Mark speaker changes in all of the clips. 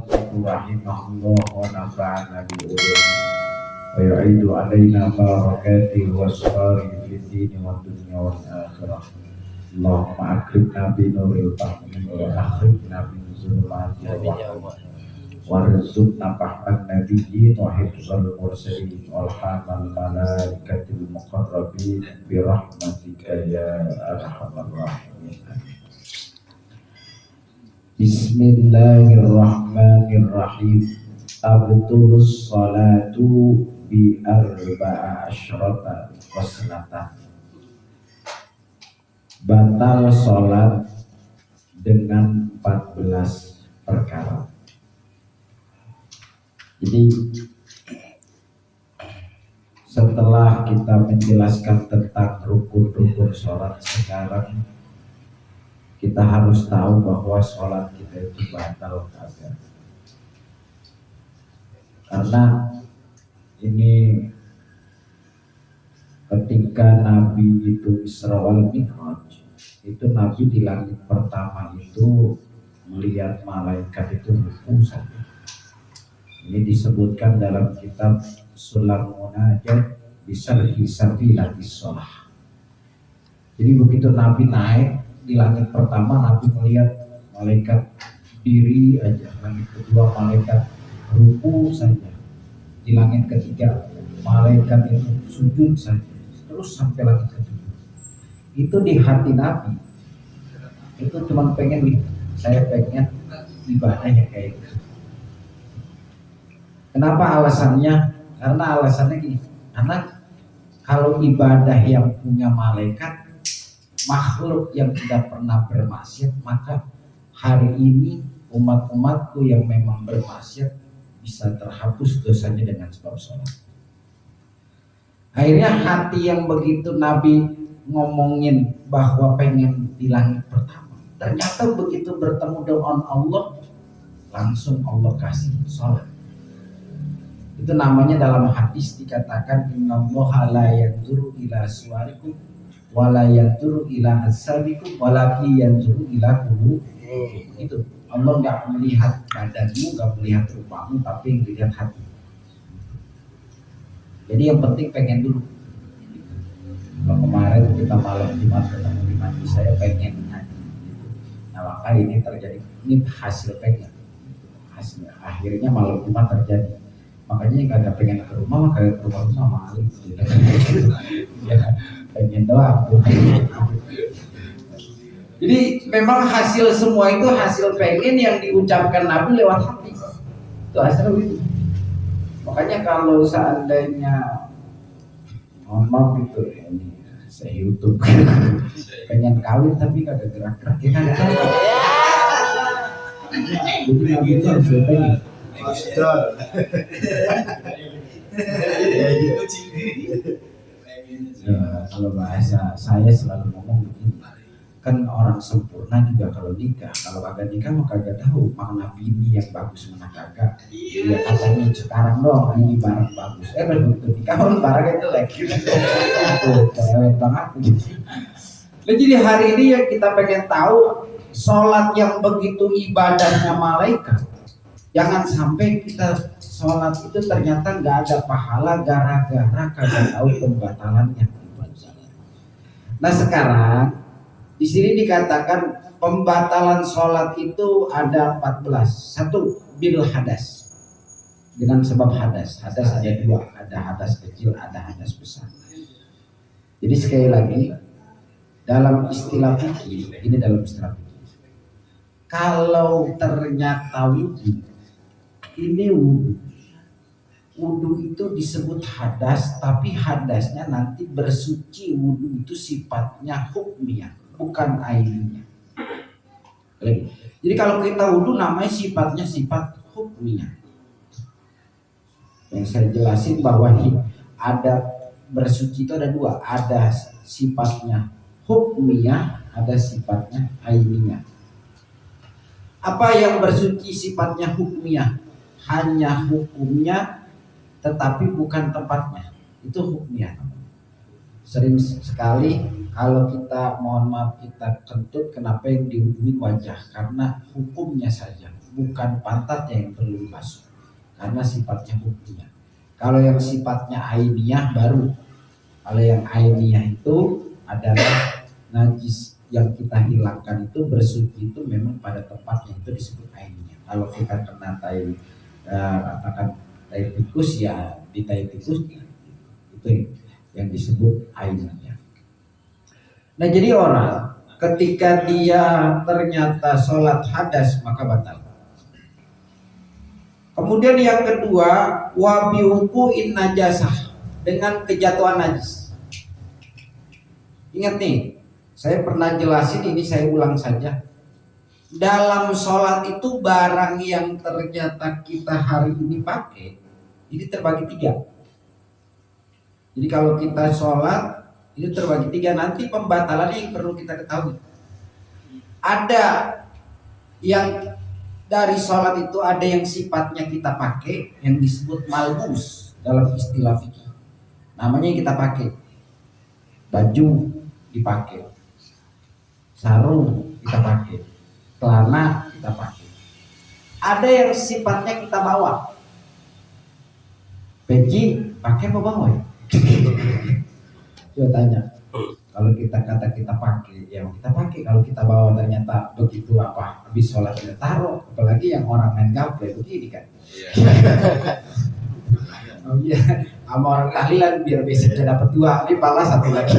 Speaker 1: rahimahullah wa nafa'ana bi ulumi wa yu'idu alaina barakati wa sari fid dini wa dunya wal akhirah. Allahumma akribna bi nuril fahmi wa akhrijna min zulmatil wahmi warzuqna fahman nabiyyin wa hifzal mursalin walhamal malaikatil muqarrabin bi rahmatika ya arhamar rahimin. Bismillahirrahmanirrahim. Abtulus salatu bi arba'a asyrata wasnatan. Batal salat dengan 14 perkara. Jadi setelah kita menjelaskan tentang rukun-rukun salat, sekarang kita harus tahu bahwa sholat kita itu batal kagak. Karena ini ketika Nabi itu Isra wal Mi'raj, itu Nabi di langit pertama itu melihat malaikat itu ruku saja. Ini disebutkan dalam kitab Sulam Munajat Bisarhi Sabilatis Sholah. Jadi begitu Nabi naik di langit pertama, Nabi melihat malaikat diri aja, langit kedua malaikat ruku saja, di langit ketiga malaikat itu sujud saja, terus sampai langit ketujuh. Itu di hati Nabi itu cuma pengen, saya pengen ibadahnya kayak gitu. Kenapa alasannya? Karena alasannya gini, karena kalau ibadah yang punya malaikat, makhluk yang tidak pernah bermaksiat, maka hari ini umat-umatku yang memang bermaksiat bisa terhapus dosanya dengan sebab sholat. Akhirnya hati yang begitu Nabi ngomongin bahwa pengen di langit pertama, ternyata begitu bertemu dengan Allah, langsung Allah kasih sholat. Itu namanya dalam hadis dikatakan innallaha la yanzuru ila suwarikum wala yanzuru ila asabikum walaki yanzuru ila qulubikum. Itu Allah nggak melihat badanmu, nggak melihat rupamu, tapi yang dilihat hati. Jadi yang penting pengen dulu. Kalau kemarin kita malam Jumat ketemu di masjid, saya pengen ngaji. Nah maka ini terjadi, ini hasil pengen. Hasil akhirnya malam Jumat terjadi. Makanya yang kagak pengen ke rumah, maka ke rumah sama Ali. Ya, pengen doang. Jadi memang hasil semua itu hasil pengen yang diucapkan Nabi lewat hati. Itu hasil itu. Makanya kalau seandainya mohon maaf gitu, ini saya YouTube pengen kawin tapi kagak gerak-gerak, ya kan? Jadi Nabi itu harus pengen. Ya, kalau bahasa saya selalu ngomong begini, kan orang sempurna juga kalau nikah, kalau kagak nikah mah kagak tahu makna bini yang bagus mana kagak. Ya katanya sekarang dong ini barang bagus, begitu nikah barangnya jelek gitu. Cewek banget gitu. Nah, jadi hari ini yang kita pengen tahu sholat yang begitu ibadahnya malaikat. Jangan sampai kita sholat itu ternyata nggak ada pahala gara-gara kagak tahu pembatalannya. Nah sekarang di sini dikatakan pembatalan sholat itu ada 14. Satu, bil hadas, dengan sebab hadas. Hadas ada dua, ada hadas kecil, ada hadas besar. Jadi sekali lagi dalam istilah fikih, ini dalam istilah fikih, kalau ternyata wudhu, ini wudhu itu disebut hadas, tapi hadasnya nanti bersuci. Wudhu itu sifatnya hukmiyah, bukan aininya. Jadi kalau kita wudhu namanya sifatnya sifat hukmiyah. Yang saya jelasin bahwa ada bersuci itu ada dua, ada sifatnya hukmiyah, ada sifatnya aininya. Apa yang bersuci sifatnya hukmiyah? Hanya hukumnya tetapi bukan tempatnya, itu hukmiyah. Sering sekali kalau kita mohon maaf kita kentut, kenapa yang diwudhuin wajah? Karena hukumnya saja, bukan pantatnya yang perlu dibasuh, karena sifatnya hukmiyah. Kalau yang sifatnya ainiyah baru. Kalau yang ainiyah itu adalah najis yang kita hilangkan itu bersuci itu memang pada tempatnya, itu disebut ainiyah. Kalau kita kena katakan tai tikus, ya di tai tikus itu yang disebut ainiyah. Nah, jadi orang ketika dia ternyata sholat hadas maka batal. Kemudian yang kedua, wabiuku najasah, dengan kejatuhan najis. Ingat nih, saya pernah jelasin ini, saya ulang saja. Dalam sholat itu barang yang ternyata kita hari ini pakai, ini terbagi 3. Jadi kalau kita sholat itu terbagi 3, nanti pembatalannya yang perlu kita ketahui. Ada yang dari sholat itu ada yang sifatnya kita pakai, yang disebut malbus dalam istilah fikih. Namanya yang kita pakai, baju dipakai, sarung kita pakai, celana kita pakai. Ada yang sifatnya kita bawa, peci pakai apa bawa ya? Coba tanya. Kalau kita kata kita pakai, ya kita pakai. Kalau kita bawa ternyata begitu apa, habis sholat kita taruh. Apalagi yang orang main gaple begini kan. Oh iya, sama orang tahlilan biar besoknya dapat 2, ini pala 1 lagi.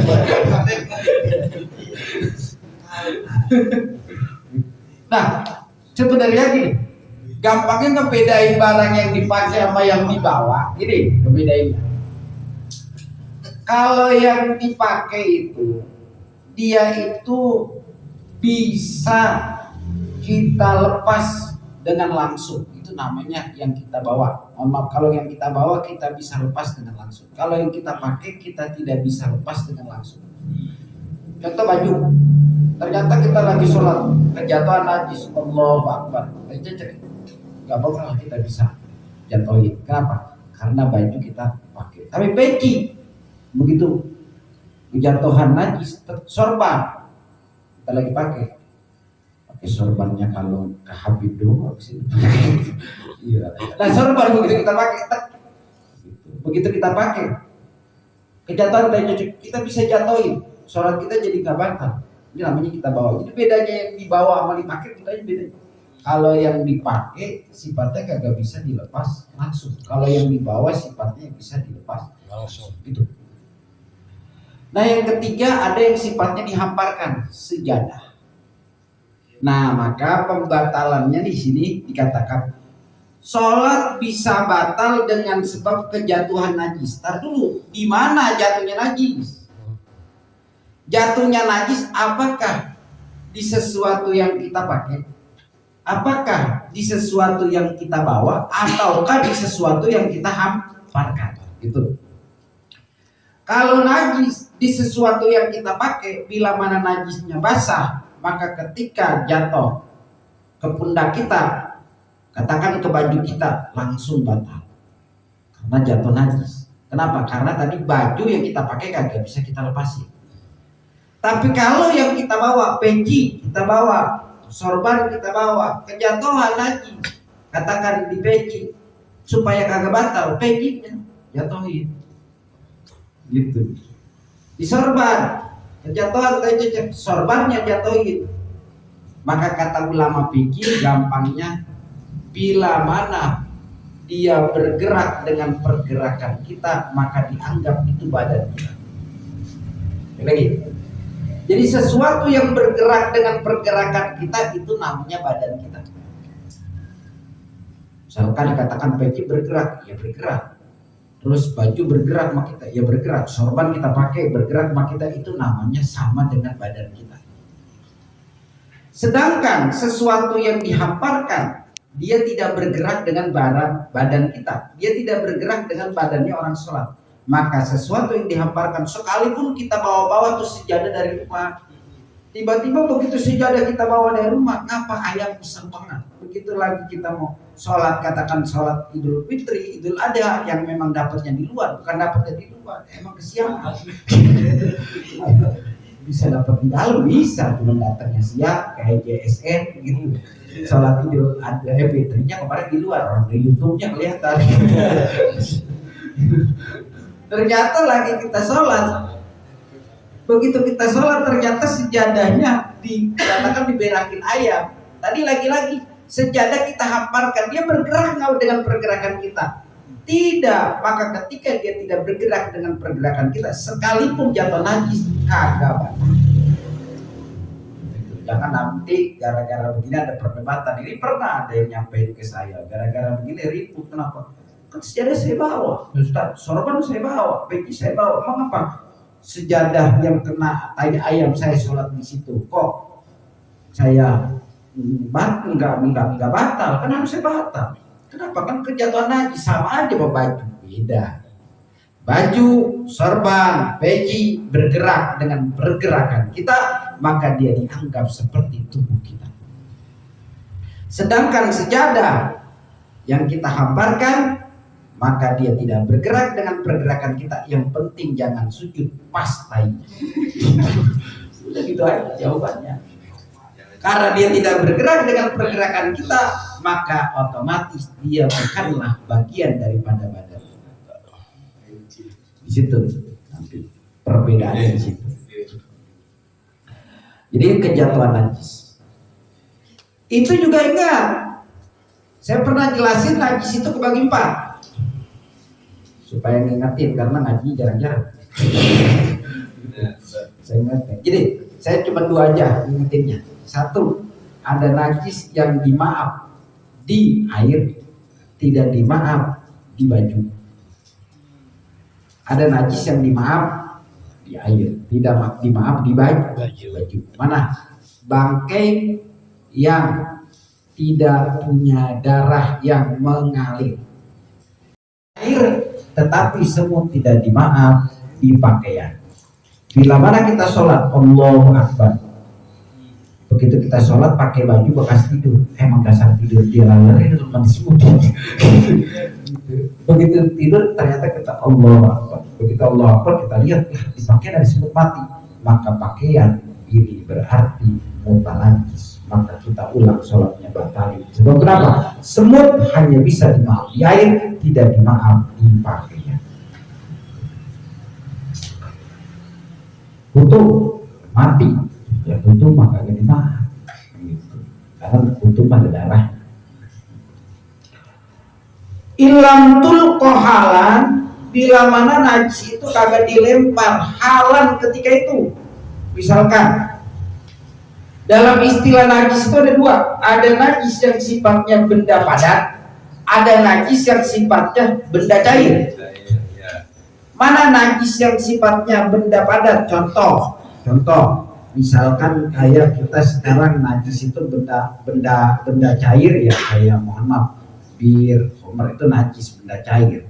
Speaker 1: Nah, sebenarnya gini, gampangnya ngebedain barang yang dipakai sama yang dibawa. Ini ngebedainnya. Kalau yang dipakai itu, dia itu bisa kita lepas dengan langsung. Itu namanya yang kita bawa. Maaf, kalau yang kita bawa kita bisa lepas dengan langsung. Kalau yang kita pakai kita tidak bisa lepas dengan langsung. Contoh baju. Ternyata kita lagi sholat, kejatuhan najis, Allahu Akbar. Gak apa-apa, kita bisa jatuhin. Kenapa? Karena baju kita pakai. Tapi peci, begitu kejatuhan najis, sorban kita lagi pakai sorbannya kalau ke Habib doang sih. Nah, sorban begitu kita pakai kejatuhan kita bisa jatuhin, sholat kita jadi nggak batal. Ini namanya kita bawa. Jadi bedanya yang dibawa sama dipakai kita beda. Kalau yang dipakai sifatnya kagak bisa dilepas langsung. Kalau yang dibawa sifatnya bisa dilepas langsung. Gitu. Nah, yang ketiga ada yang sifatnya dihamparkan, sejadah. Nah, maka pembatalannya di sini dikatakan sholat bisa batal dengan sebab kejatuhan najis. Tar dulu, di mana jatuhnya najis? Jatuhnya najis apakah di sesuatu yang kita pakai? Apakah di sesuatu yang kita bawa? Ataukah di sesuatu yang kita hamparkan? Gitu. Kalau najis di sesuatu yang kita pakai, bila mana najisnya basah, maka ketika jatuh ke pundak kita, katakan ke baju kita, langsung batal. Karena jatuh najis. Kenapa? Karena tadi baju yang kita pakai kagak bisa kita lepasin. Tapi kalau yang kita bawa, peci kita bawa, sorban kita bawa, kejatuhan najis, katakan di peci, supaya kagak batal, pecinya jatuhin. Gitu. Di sorban kejatuhan sorbannya jatuhin. Maka kata ulama fikih gampangnya, bila mana dia bergerak dengan pergerakan kita, maka dianggap itu badan kita. Lagi. Jadi sesuatu yang bergerak dengan pergerakan kita itu namanya badan kita. Misalkan dikatakan peci bergerak, ya bergerak. Terus baju bergerak sama kita, ya bergerak. Sorban kita pakai bergerak sama kita, itu namanya sama dengan badan kita. Sedangkan sesuatu yang dihamparkan, dia tidak bergerak dengan badan kita. Dia tidak bergerak dengan badannya orang sholat. Maka sesuatu yang dihamparkan, sekalipun kita bawa-bawa tuh sejadah dari rumah, tiba-tiba begitu sejadah kita bawa dari rumah, ngapa ayam kesempangan? Begitu lagi kita mau sholat, katakan sholat Idul Fitri, Idul Adha, yang memang dapatnya di luar, bukan dapatnya di luar, emang kesiangan. bisa dapat di dalam, bisa, cuma datangnya siap kayak JSN gitu. Sholat Idul Adha Fitrinya kemarin di luar, orang di YouTube-nya kelihatan. Ternyata lagi kita sholat, begitu kita sholat ternyata sejadahnya dikatakan diberakin ayam. Tadi lagi-lagi sejadah kita hamparkan, dia bergerak nggak dengan pergerakan kita? Tidak. Maka ketika dia tidak bergerak dengan pergerakan kita, sekalipun jatuh najis kagak batal. Jangan nanti gara-gara begini ada perdebatan. Ini pernah ada yang nyampein ke saya, gara-gara begini ribut. Kenapa? Kan sejadah saya bawa, Ustaz, sorban saya bawa, peci saya bawa. Emang apa? Sejadah yang kena tai ayam saya sholat di situ, kok saya nggak batal? Kenapa saya batal? Kenapa? Kan kejatuhan najis sama aja sama baju, beda. Baju, sorban, peci bergerak dengan pergerakan kita, maka dia dianggap seperti tubuh kita. Sedangkan sejadah yang kita hamparkan, maka dia tidak bergerak dengan pergerakan kita. Yang penting jangan sujud pas tainya. Sudah gitu aja jawabannya. Karena dia tidak bergerak dengan pergerakan kita, maka otomatis dia bukanlah bagian daripada badan. Di situ nanti perbedaannya di situ. Jadi kejatuhan najis. Itu juga ingat, saya pernah jelasin najis itu kebagi 4. Supaya ngingetin karena ngaji jarang-jarang. Saya ingatkan. Jadi saya cuma 2 aja ngingetinnya. 1, ada najis yang dimaaf di air, tidak dimaaf di baju. Ada najis yang dimaaf di air, tidak dimaaf di baju. Mana? Bangkai yang tidak punya darah yang mengalir. Air tetapi semut tidak dimaaf di pakaian. Bila mana kita sholat, Allahu Akbar. Begitu kita sholat pakai baju bekas tidur, emang dasar tidur dia lalerin cuma disebut. Begitu tidur ternyata kita Allahu Akbar. Begitu Allahu Akbar kita lihat di pakaian ada semut mati, maka pakaian ini berarti mutanajis. Maka kita ulang sholatnya batal. Sebab kenapa? Semut hanya bisa dimaaf di air, tidak dimaaf di pakaian. Kutu mati, ya kutu maka gak dimaaf. Gitu. Karena kutu ada darah. Ilam tulqo halan, bila mana najis itu kagak dilempar halan ketika itu. Misalkan dalam istilah najis itu ada 2. Ada najis yang sifatnya benda padat, ada najis yang sifatnya benda cair. Mana najis yang sifatnya benda padat? Contoh, misalkan kayak kita sekarang najis itu benda cair ya, kayak mohon maaf, bir, homer itu najis, benda cair.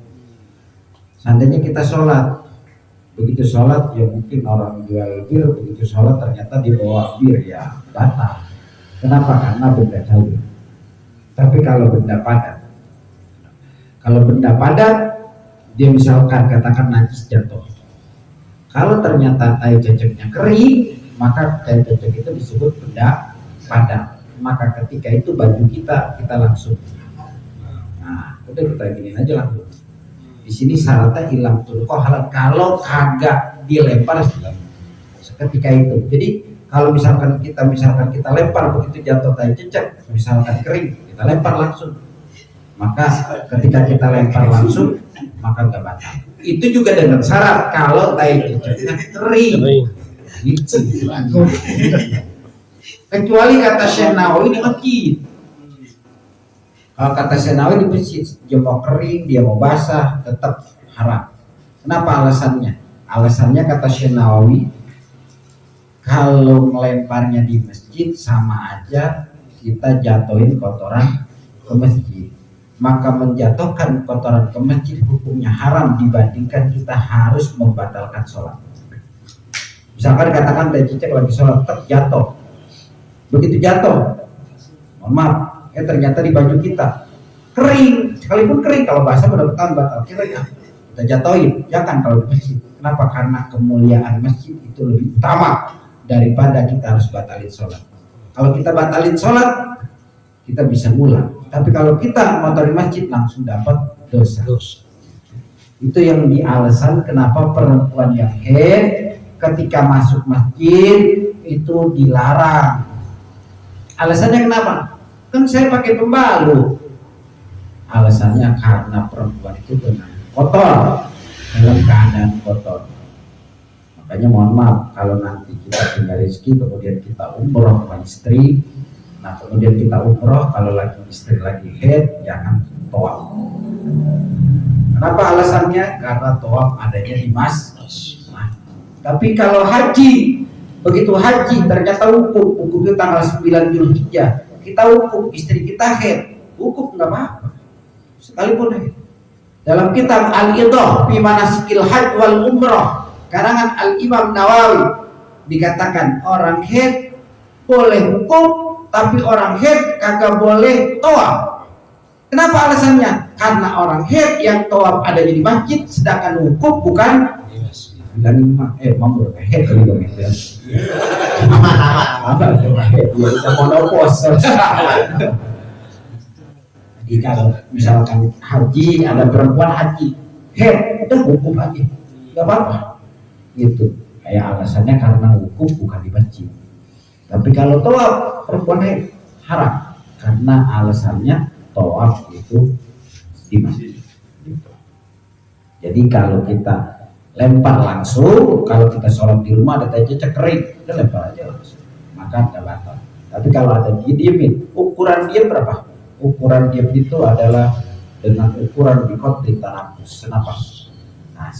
Speaker 1: Seandainya kita sholat, begitu sholat ya mungkin orang jual bir, begitu sholat ternyata dibawa bir ya batal. Kenapa? Karena benda cair. Tapi kalau benda padat, dia misalkan katakan najis jatuh. Kalau ternyata tai ceceknya kering, maka tai cecek itu disebut benda padat. Maka ketika itu baju kita langsung. Nah, udah kita giniin aja langsung. Di sini syaratnya ilang tulqo halan, kalau kagak dilempar seketika itu. Jadi kalau misalkan kita lempar begitu jatuh tai cecek, misalkan kering, kita lempar langsung. Maka ketika kita lempar langsung, maka nggak batal. Itu juga dengan syarat kalau tai ceceknya kering. Gitu. Kecuali kata Syekh Nawawi di masjid. Kalau kata Syekh Nawawi di masjid, dia mau kering, dia mau basah, tetap haram. Kenapa alasannya? Alasannya kata Syekh Nawawi, kalau melemparnya di masjid sama aja kita jatuhin kotoran ke masjid. Maka menjatuhkan kotoran ke masjid hukumnya haram dibandingkan kita harus membatalkan sholat. Misalkan katakan tai cecek lagi sholat, jatuh. Begitu jatuh, mohon maaf, ternyata di baju kita kering, sekalipun kering, kalau basah benar-benar batal. Kita jatuhin, jangan kalau di masjid. Kenapa? Karena kemuliaan masjid itu lebih utama daripada kita harus batalin sholat. Kalau kita batalin sholat, kita bisa ngulang. Tapi kalau kita motori masjid langsung dapat dosa. Itu yang di alasan kenapa perempuan yang haid ketika masuk masjid itu dilarang. Alasannya kenapa? Kan saya pakai pembalut. Alasannya karena perempuan itu benar kotor, dalam keadaan kotor. Makanya mohon maaf kalau nanti kita punya rezeki kemudian kita umroh sama istri, nah kemudian kita umroh kalau lagi istri lagi haid jangan tawaf. Kenapa alasannya? Karena tawaf adanya di Masjid. Tapi kalau haji, begitu haji ternyata wukuf itu tanggal 9 Zulhijjah, kita wukuf, istri kita haid, wukuf nggak apa-apa sekalipun haid. Dalam kitab Al-Idah fi Manasikil Hajj wal Umrah karangan Al-Imam Nawawi dikatakan orang haid boleh wukuf, tapi orang haid kagak boleh tawaf. Kenapa alasannya? Karena orang haid yang tawaf ada di masjid, sedangkan wukuf bukan mampu haid kalau begitu. Apa haid? Kita monopos. Jadi kalau misalkan haji, ada perempuan haji haid, udah wukuf aja, nggak apa-apa. Gitu. Kayak alasannya karena wukuf bukan di masjid. Tapi kalau tawaf perempuan haid haram karena alasannya tawaf itu di masjid. Gitu. Jadi kalau kita lempar langsung, kalau kita sholat di rumah ada cecek kering, kita lempar aja langsung, maka nggak batal. Tapi kalau ada diemin, ukuran dia berapa? Ukuran diam itu adalah dengan ukuran bikot di tanah senapas. Nah,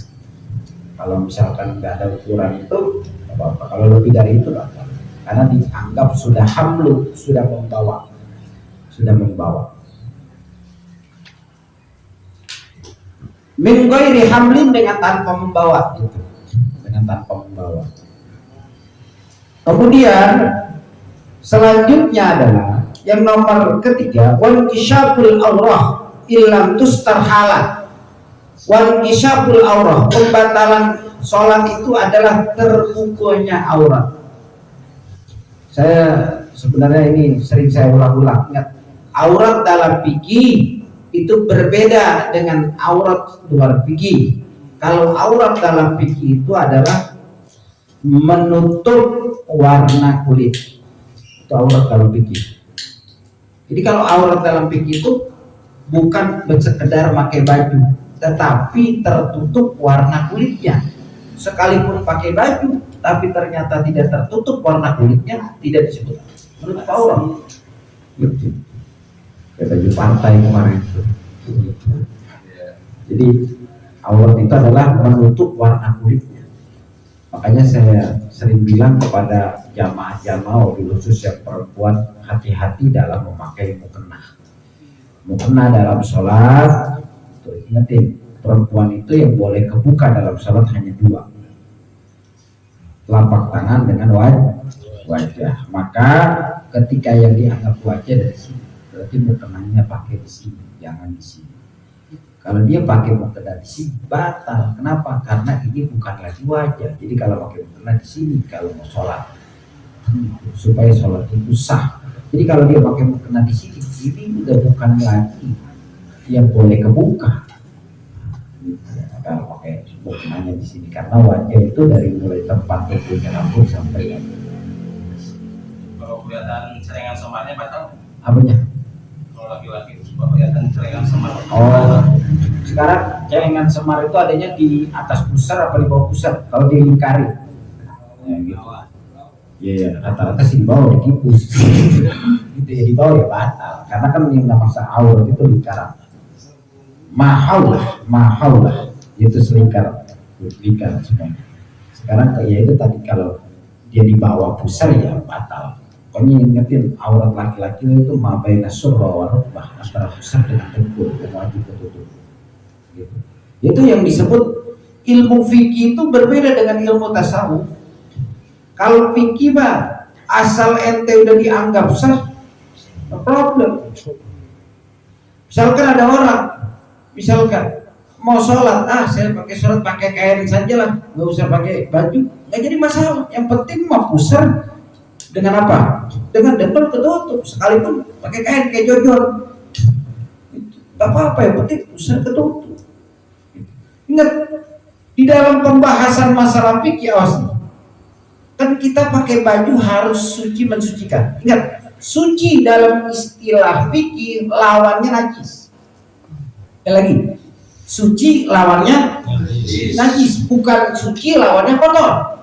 Speaker 1: kalau misalkan nggak ada ukuran itu apa-apa. Kalau lebih dari itu apa? Karena dianggap sudah hamlu, sudah membawa. Min ghairi hamlin dengan tanpa membawa itu, dengan tanpa membawa. Kemudian selanjutnya adalah yang nomor ketiga, wan kisyaful aurah illam tustar halat. Wan kisyaful aurah, pembatalan sholat itu adalah terbukanya aurat. Saya sebenarnya ini sering saya ulang-ulang, ingat, aurat dalam fikih itu berbeda dengan aurat luar fikih. Kalau aurat dalam fikih itu adalah menutup warna kulit, itu aurat dalam fikih. Jadi kalau aurat dalam fikih itu bukan sekedar pakai baju, tetapi tertutup warna kulitnya. Sekalipun pakai baju, tapi ternyata tidak tertutup warna kulitnya, tidak disebut menutup aurat. Gitu. Kayak baju partai kemarin itu. Jadi aurat itu adalah menutup warna kulitnya. Makanya saya sering bilang kepada jamaah-jamaah khusus yang perempuan, hati-hati dalam memakai mukena. Mukena dalam sholat, tuh ingetin, perempuan itu yang boleh kebuka dalam sholat hanya dua, telapak tangan dengan wajah. Maka ketika yang dianggap wajah dari sini, berarti mukenanya pakai di sini, jangan di sini. Kalau dia pakai mukena di sini batal. Kenapa? Karena ini bukan lagi wajah. Jadi kalau pakai mukena di sini kalau mau sholat, supaya sholat itu sah. Jadi kalau dia pakai mukena di sini, ini udah bukan lagi yang boleh kebuka. Kalau pakai mukenanya di sini, karena wajah itu dari mulai tempat tubuhnya rambut sampai
Speaker 2: kalau kelihatan cerengan semarnya batal?
Speaker 1: apanya?
Speaker 2: Kalau laki-laki suka kelihatan cerengan semar.
Speaker 1: Oh, sekarang celengan semar itu adanya di atas pusar apa di bawah pusar? Kalau di lingkari, ya gitu. Iya, rata-rata sih di bawah dikipus. Gitu ya, di bawah ya batal. Karena kan yang namanya aurat itu lingkaran. Mahaulah, itu selingkar semuanya. Sekarang ya itu tadi kalau dia di bawah pusar ya batal. Pokoknya ingetin aurat laki-laki itu mabaina surra wa rukbah, antara pusar dengan dengkul yang wajib tertutup. Gitu. Itu yang disebut ilmu fikih itu berbeda dengan ilmu tasawuf. Kalau fikih mah asal ente udah dianggap sah, no problem. Misalkan ada orang, mau sholat, saya pakai sholat pakai kain saja lah, nggak usah pakai baju, nggak jadi masalah. Yang penting mau pusar dengan apa? Dengan dempel ketutup, sekalipun pakai kain kayak jojor, nggak apa-apa. Yang penting pusar ketutup. Ingat, di dalam pembahasan masalah fikih, kan kita pakai baju harus suci mensucikan. Ingat, suci dalam istilah fikih lawannya najis. Lagi, suci lawannya najis, bukan suci lawannya kotor.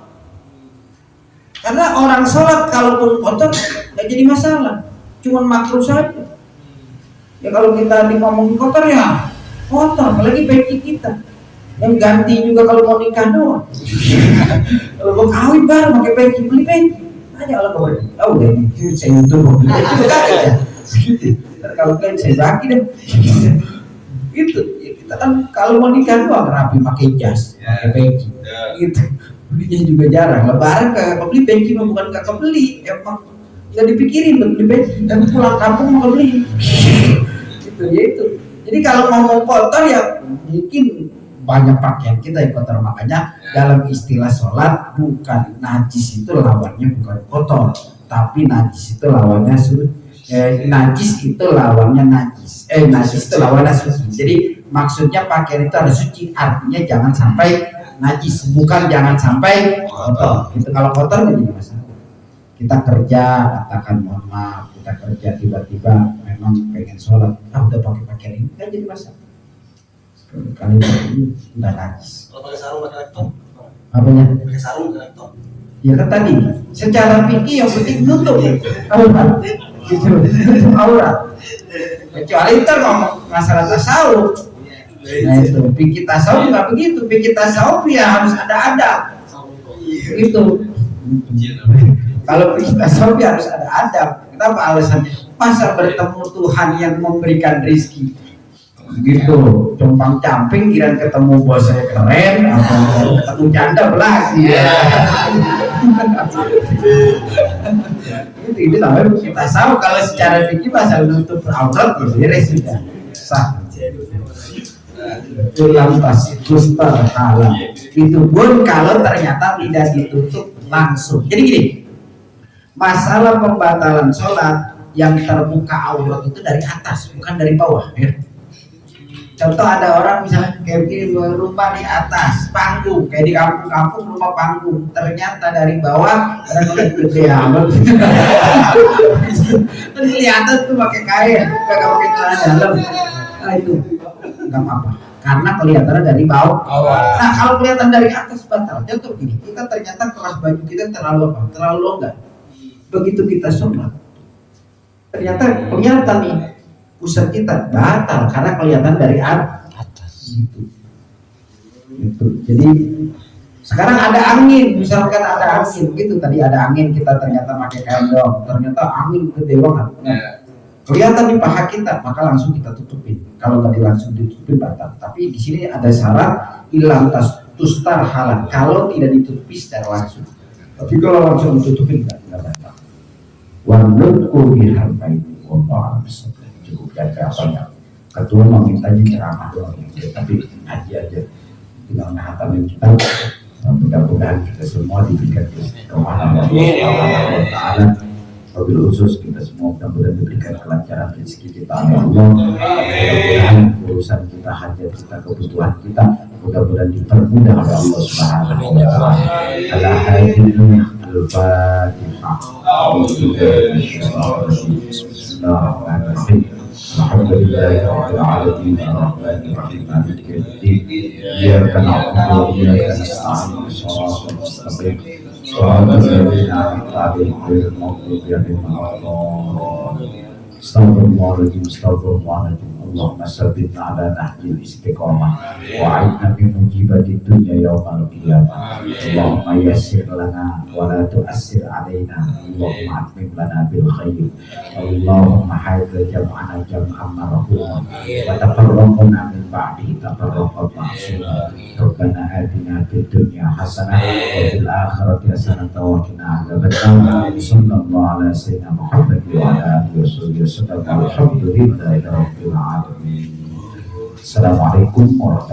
Speaker 1: Karena orang sholat kalaupun kotor nggak jadi masalah, cuman makruh saja. Ya kalau kita ngomongin kotor ya kotor, apalagi peci kita. Yang ganti juga kalau mau nikah doang. Kalau mau kawin baru pakai peci, beli peci. Aja kalau kau udah ini saya itu mau beli peci bekas ya. Kalau kalian saya bagi deh. Itu ya, kita kan kalau mau nikah doang rapi pakai jas, pakai peci. Gitu. Belinya juga jarang. Lebaran kagak beli peci, mah bukan kagak beli, emang nggak dipikirin beli peci. Dan pulang kampung mau beli. Gitu ya itu. Jadi kalau mau kotor ya mungkin banyak pakaian kita yang kotor, makanya dalam istilah sholat bukan najis itu lawannya bukan kotor, tapi najis itu lawannya najis itu lawannya najis, najis itu lawannya suci. Jadi maksudnya pakaian itu harus suci, artinya jangan sampai najis, bukan jangan sampai kotor. Itu kalau kotor nggak jadi masalah. Kita kerja, katakan mohon maaf, kita kerja tiba-tiba memang pengen sholat, udah pakai pakaian ini nggak jadi masalah. Kali ini udah najis.
Speaker 3: Kalau pakai sarung pakai laptop,
Speaker 1: Apanya?
Speaker 3: pakai sarung pakai laptop.
Speaker 1: Ya kan tadi, secara fikih yang penting nutup aurat, gitu, nutup aurat. Kecuali ntar ngomong masalah tasawuf. Nah itu, fikih tasawuf nggak begitu. Fikih tasawuf ya harus ada adab. Gitu. Kalau fikih tasawuf ya harus ada adab. Kenapa alasannya? Masa bertemu Tuhan yang memberikan rezeki gitu, compang camping kira ketemu bos saya keren, atau ketemu janda belagi ya. Itu namanya kita tahu kalau secara fikih pasal nutup aurat ya beres sudah sah. Lantas kustar halal itu pun kalau ternyata tidak ditutup langsung. Jadi gini, masalah pembatalan sholat yang terbuka aurat itu dari atas bukan dari bawah ya. Contoh ada orang misalnya kayak begini, rumah di atas panggung, kayak di kampung-kampung rumah panggung, ternyata dari bawah ada yang gede amat. Kelihatan tuh pakai kain, nggak pakai celana dalam. Nah itu nggak apa-apa, karena kelihatannya dari bawah. Nah kalau kelihatan dari atas batal. Contoh gini, kita ternyata keras baju kita terlalu longgar. Begitu kita sholat, ternyata kelihatan nih pusat kita batal karena kelihatan dari atas gitu. Jadi sekarang ada angin, misalkan ada angin begitu, tadi ada angin kita ternyata pakai kain dong, ternyata angin gede banget, kelihatan di paha kita, maka langsung kita tutupin. Kalau tadi langsung ditutupin batal. Tapi di sini ada syarat ilang tustar halal, kalau tidak ditutupi secara langsung. Tapi kalau langsung ditutupin tidak batal. Wanutku biharbai Allah cukup jaga apa ya, ketua mau mintanya ceramah doang ya, tapi ngaji aja tinggal ngahatamin kita. Mudah-mudahan kita semua diberikan kemahaman Allah Ta'ala. Wabil khusus kita semua mudah-mudahan diberikan kelancaran rezeki kita oleh Allah. Mudah-mudahan urusan kita, hajat kita, kebutuhan kita mudah-mudahan dipermudah oleh Allah Subhanahu wa Ta'ala. Ala hadinun al-Fatihah. Bismillahirrahmanirrahim. Alhamdulillahi rabbil alamin arrahmanir rahim maliki yaumiddin iyyaka na'budu wa iyyaka nasta'in shiratal mustaqim shiratal ladzina an'amta 'alaihim ghairil maghdubi 'alaihim waladdallin. Astaghfirullahaladzim. Allahumma sabbitna ala nahjil istiqamah wa a'idna min mujibati dunya yawmal qiyamah. Allahumma yassir lana wa la tu'assir alaina. Allahumma atmim lana bil khair. Allahumma haidha jam'ana jam'an marhuma wa tafarraqna min ba'dihi tafarraqan ma'suma. Rabbana atina fid dunya hasanah wa fil akhirati hasanah wa qina adzabannar. Sallallahu ala sayyidina Muhammad wa ala alihi wa sahbihi. Alhamdulillahi rabbil alamin. Assalamualaikum warahmatullahi wabarakatuh.